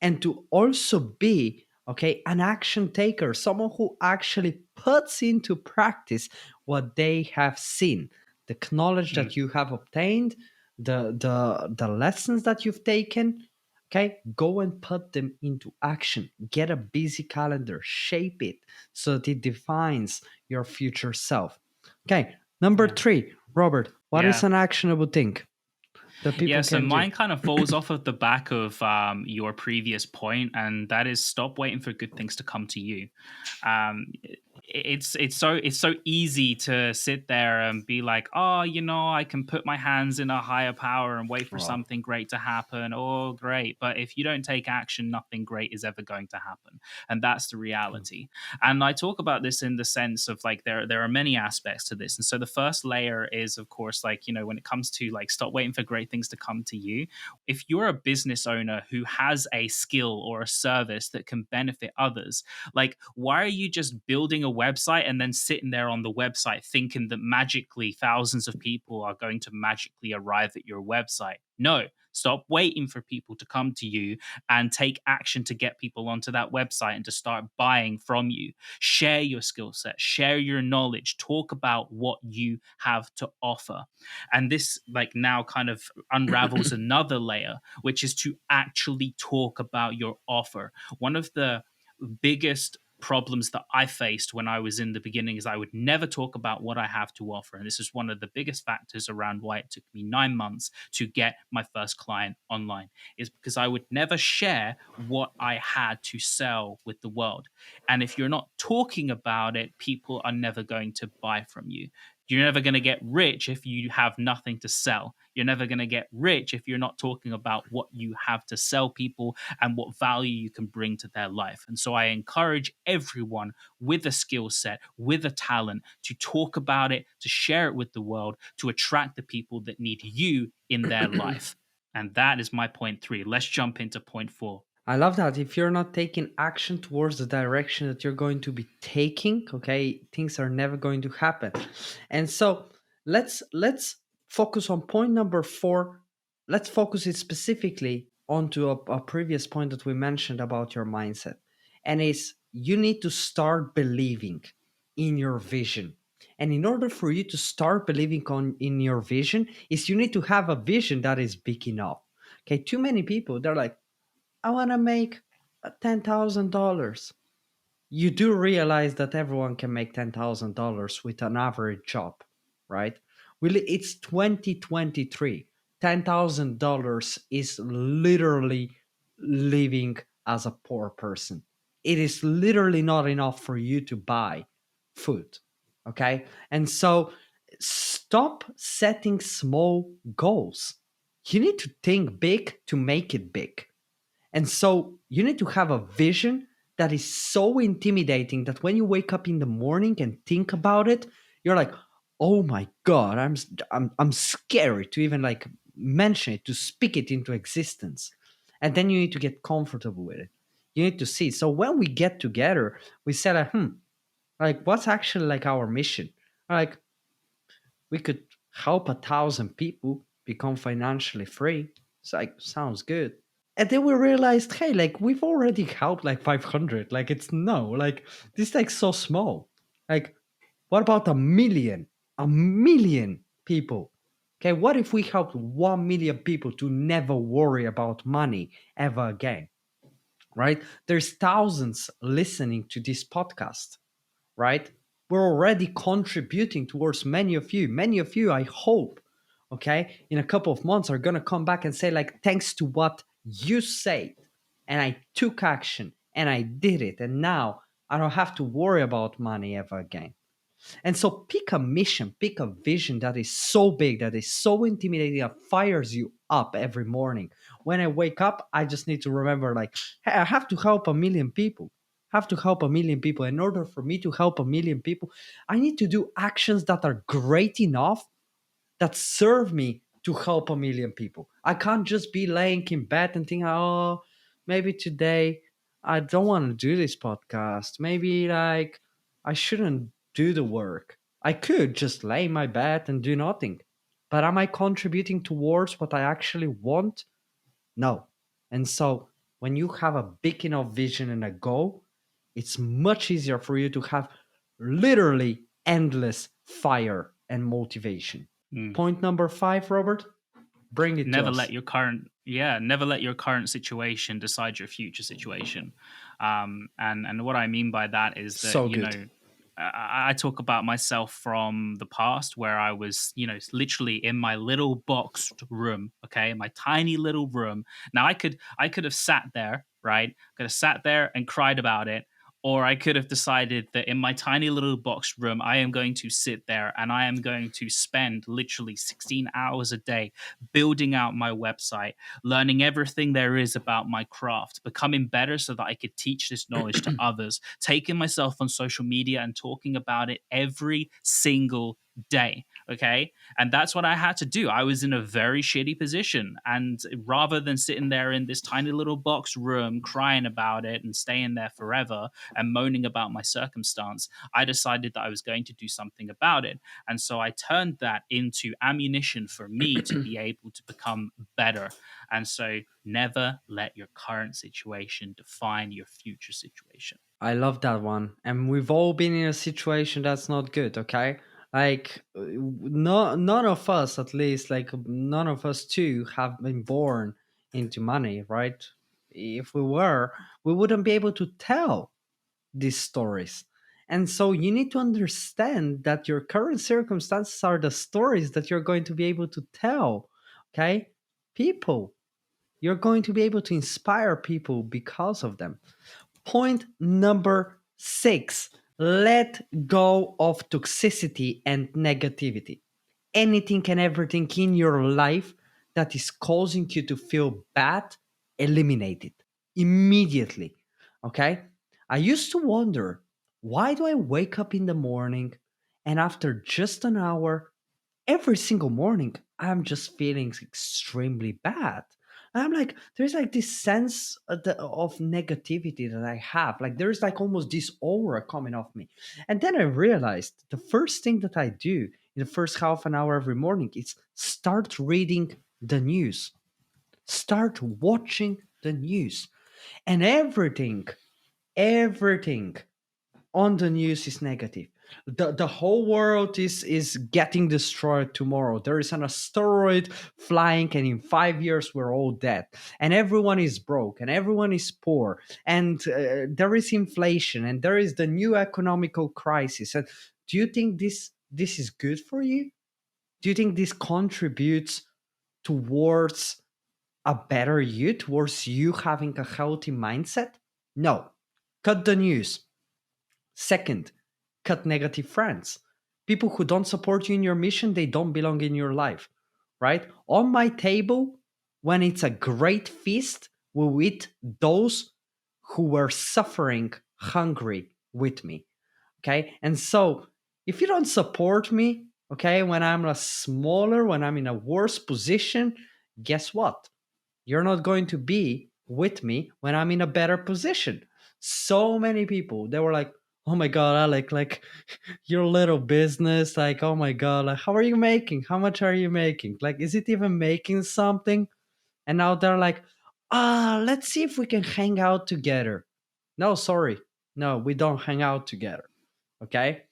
and to also be, okay, an action taker, someone who actually puts into practice what they have seen, the knowledge Mm, that you have obtained, the lessons that you've taken. Okay, go and put them into action. Get a busy calendar, shape it so that it defines your future self. Okay, number yeah. three, Robert, what is Yeah. an actionable thing that Yeah, people so can do? mine kind of falls off of the back of your previous point, and that is stop waiting for good things to come to you. It's so easy to sit there and be like, oh, I can put my hands in a higher power and wait for Oh, something great to happen. Oh, great! But if you don't take action, nothing great is ever going to happen, and that's the reality. And I talk about this in the sense of like there are many aspects to this, and so the first layer is, of course, like when it comes to like stop waiting for great things to come to you. If you're a business owner who has a skill or a service that can benefit others, like, why are you just building a website and then sitting there on the website thinking that magically thousands of people are going to magically arrive at your website? No, stop waiting for people to come to you and take action to get people onto that website and to start buying from you. Share your skill set, share your knowledge, talk about what you have to offer. And this, like, now kind of unravels another layer, which is to actually talk about your offer. One of the biggest problems that I faced when I was in the beginning is I would never talk about what I have to offer. And this is one of the biggest factors around why it took me 9 months to get my first client online, is because I would never share what I had to sell with the world. And if you're not talking about it, people are never going to buy from you. You're never going to get rich if you have nothing to sell. You're never going to get rich if you're not talking about what you have to sell people and what value you can bring to their life. And so I encourage everyone with a skill set, with a talent, to talk about it, to share it with the world, to attract the people that need you in their life. And that is my point three. Let's jump into point four. I love that. If you're not taking action towards the direction that you're going to be taking, okay, things are never going to happen. And so let's focus on point number four. Let's focus it specifically onto a previous point that we mentioned about your mindset. And is you need to start believing in your vision. And in order for you to start believing in your vision, is you need to have a vision that is big enough. Okay, too many people, they're like, I want to make $10,000. You do realize that everyone can make $10,000 with an average job, right? Really, it's 2023. $10,000 is literally living as a poor person. It is literally not enough for you to buy food. Okay. And so stop setting small goals. You need to think big to make it big. And so you need to have a vision that is so intimidating that when you wake up in the morning and think about it, you're like, "Oh my god, I'm scary to even like mention it, to speak it into existence." And then you need to get comfortable with it. You need to see. So when we get together, we say like, Like, what's actually like our mission? Like, we could help 1,000 people become financially free. It's like, sounds good. And then we realized, hey, like we've already helped like 500. Like, it's no, like this is like so small. Like, what about a million? A million people. Okay, what if we helped 1 million people to never worry about money ever again? Right? There's thousands listening to this podcast, right? We're already contributing towards many of you. Many of you, I hope, okay, in a couple of months are going to come back and say, like, thanks to what you said, and I took action and I did it. And now I don't have to worry about money ever again. And so pick a mission, pick a vision that is so big, that is so intimidating, that fires you up every morning. When I wake up, I just need to remember, like, hey, I have to help a million people. Have to help a million people. In order for me to help a million people, I need to do actions that are great enough that serve me to help a million people. I can't just be laying in bed and think, oh, maybe today I don't want to do this podcast. Maybe like I shouldn't do the work. I could just lay in my bed and do nothing. But am I contributing towards what I actually want? No. And so when you have a big enough vision and a goal, it's much easier for you to have literally endless fire and motivation. Mm. Point number 5, Robert, bring it to Never let us. your current yeah never let your current situation decide your future situation. And what I mean by that is that, So good. I talk about myself from the past where I was, literally in my little boxed room, okay, my tiny little room. Now I could have sat there, right? Could have sat there and cried about it, or I could have decided that in my tiny little boxed room, I am going to sit there and I am going to spend literally 16 hours a day building out my website, learning everything there is about my craft, becoming better so that I could teach this knowledge to others, taking myself on social media and talking about it every single day. Okay. And that's what I had to do. I was in a very shitty position. And rather than sitting there in this tiny little box room crying about it and staying there forever and moaning about my circumstance, I decided that I was going to do something about it. And so I turned that into ammunition for me to be able to become better. And so never let your current situation define your future situation. I love that one. And we've all been in a situation that's not good, okay? Like, no, none of us, at least, like, none of us too, have been born into money, right? If we were, we wouldn't be able to tell these stories. And so you need to understand that your current circumstances are the stories that you're going to be able to tell, okay? People, you're going to be able to inspire people because of them. Point number 6, let go of toxicity and negativity. Anything and everything in your life that is causing you to feel bad, eliminate it immediately. Okay? I used to wonder, why do I wake up in the morning and after just an hour, every single morning, I'm just feeling extremely bad? And I'm like, there's like this sense of negativity that I have. Like, there's like almost this aura coming off me. And then I realized the first thing that I do in the first half an hour every morning is start reading the news, start watching the news. And everything on the news is negative. The whole world is getting destroyed tomorrow. There is an asteroid flying, and in 5 years we're all dead. And everyone is broke, and everyone is poor, and there is inflation, and there is the new economical crisis. And do you think this is good for you? Do you think this contributes towards a better you, towards you having a healthy mindset? No. Cut the news. Second, cut negative friends. People who don't support you in your mission, they don't belong in your life, right? On my table, when it's a great feast, we eat those who were suffering hungry with me, okay? And so if you don't support me, okay, when I'm a smaller, when I'm in a worse position, guess what? You're not going to be with me when I'm in a better position. So many people, they were like, oh my god, Alec, like your little business, like, oh my god, like, how are you making? How much are you making? Like, is it even making something? And now they're like, let's see if we can hang out together. No, sorry. No, we don't hang out together. Okay.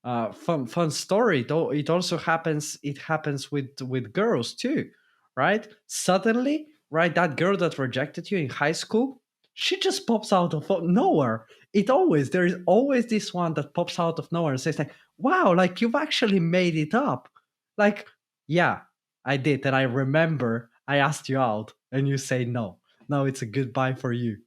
Fun story though. It also happens, it happens with girls too, right? Suddenly, right, that girl that rejected you in high school, she just pops out of nowhere. There is always this one that pops out of nowhere and says like, wow, like you've actually made it up. Like, yeah, I did. And I remember I asked you out and you say no. No, it's a goodbye for you.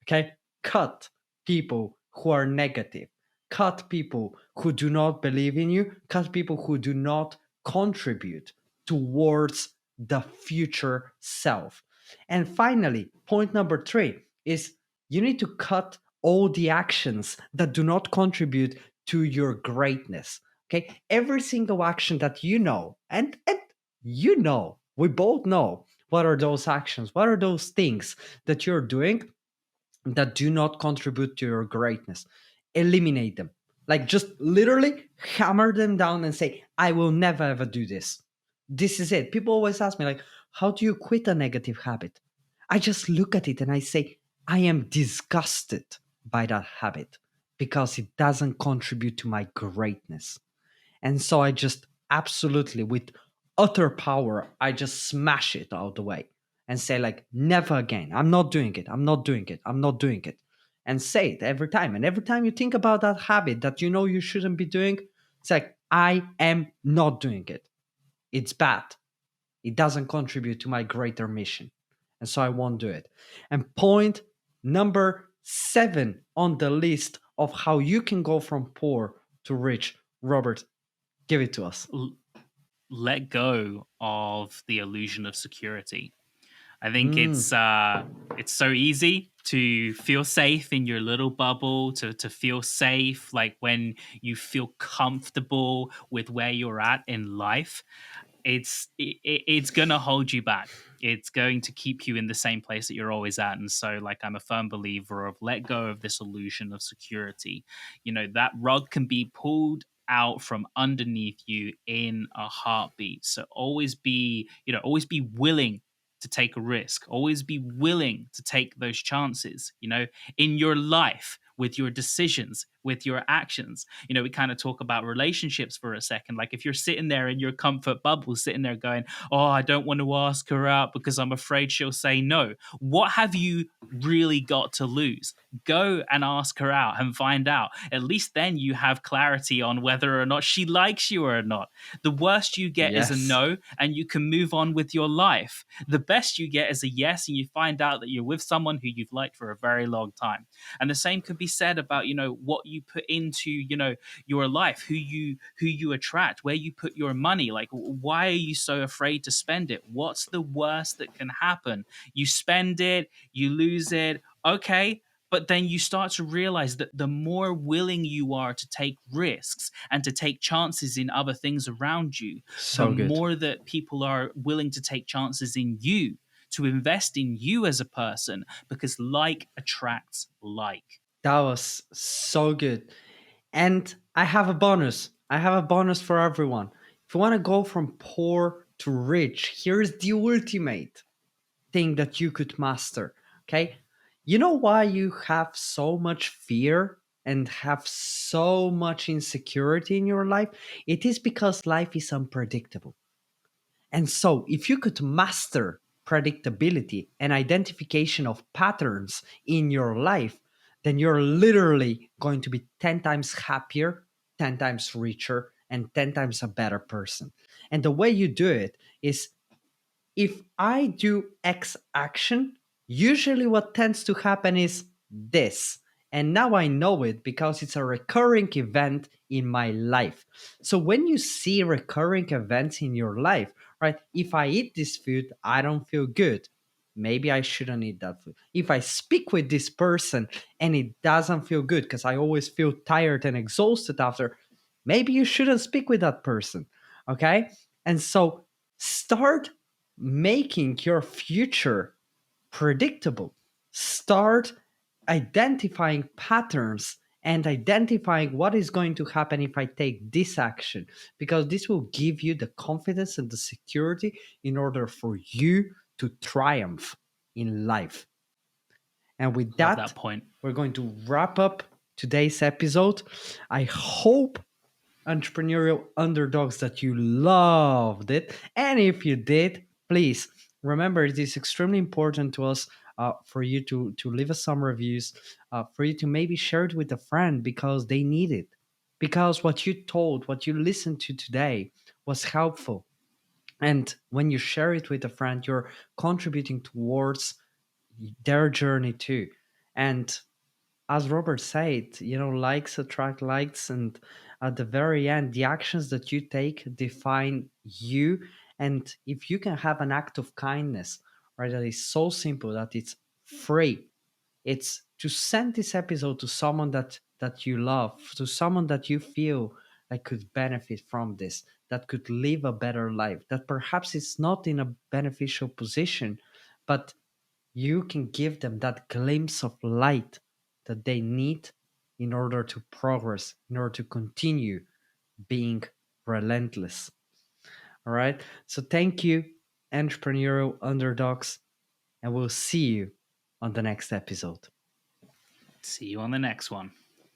Okay. Cut people who are negative. Cut people who do not believe in you. Cut people who do not contribute towards the future self. And finally, point number three is you need to cut all the actions that do not contribute to your greatness. Okay. Every single action that you know, and you know, we both know what are those actions, what are those things that you're doing that do not contribute to your greatness. Eliminate them. Like just literally hammer them down and say, I will never ever do this. This is it. People always ask me, like, how do you quit a negative habit? I just look at it and I say, I am disgusted by that habit because it doesn't contribute to my greatness. And so I just absolutely, with utter power, I just smash it out the way and say, like, never again. I'm not doing it. I'm not doing it. I'm not doing it. And say it every time. And every time you think about that habit that you know you shouldn't be doing, it's like, I am not doing it. It's bad. It doesn't contribute to my greater mission. And so I won't do it. And point number 7 on the list of how you can go from poor to rich, Robert, give it to us. L- Let go of the illusion of security. I think Mm, it's so easy to feel safe in your little bubble, to feel safe like when you feel comfortable with where you're at in life. It's gonna hold you back. It's going to keep you in the same place that you're always at. And so, like, I'm a firm believer of let go of this illusion of security. That rug can be pulled out from underneath you in a heartbeat. So always be willing to take a risk. Always be willing to take those chances, in your life, with your decisions, with your actions. We kind of talk about relationships for a second. Like if you're sitting there in your comfort bubble, sitting there going, oh, I don't want to ask her out because I'm afraid she'll say no. What have you really got to lose? Go and ask her out and find out. At least then you have clarity on whether or not she likes you or not. The worst you get is a yes. no, and you can move on with your life. The best you get is a yes, and you find out that you're with someone who you've liked for a very long time. And the same could be said about, what you put into, your life, who you attract, where you put your money. Like, why are you so afraid to spend it? What's the worst that can happen? You spend it, you lose it. Okay, but then you start to realize that the more willing you are to take risks and to take chances in other things around you, the So good. more that people are willing to take chances in you, to invest in you as a person, because like attracts like. That was so good. And I have a bonus. I have a bonus for everyone. If you want to go from poor to rich, here's the ultimate thing that you could master. Okay. You know why you have so much fear and have so much insecurity in your life? It is because life is unpredictable. And so, if you could master predictability and identification of patterns in your life, then you're literally going to be 10 times happier, 10 times richer, and 10 times a better person. And the way you do it is if I do X action, usually what tends to happen is this. And now I know it because it's a recurring event in my life. So when you see recurring events in your life, right? If I eat this food, I don't feel good. Maybe I shouldn't eat that food. If I speak with this person and it doesn't feel good because I always feel tired and exhausted after, maybe you shouldn't speak with that person. Okay. And so start making your future predictable. Start identifying patterns and identifying what is going to happen if I take this action, because this will give you the confidence and the security in order for you to triumph in life. And with Love that, that point. we're going to wrap up today's episode. I hope, entrepreneurial underdogs, that you loved it. And if you did, please remember it is extremely important to us, for you to leave us some reviews, for you to maybe share it with a friend because they need it. Because what you told, what you listened to today was helpful. And when you share it with a friend, you're contributing towards their journey too. And as Robert said, likes attract likes, and at the very end, the actions that you take define you. And if you can have an act of kindness, right, that is so simple that it's free, it's to send this episode to someone that you love, to someone that you feel like could benefit from this, that could live a better life, that perhaps is not in a beneficial position, but you can give them that glimpse of light that they need in order to progress, in order to continue being relentless. All right. So thank you, entrepreneurial underdogs, and we'll see you on the next episode. See you on the next one.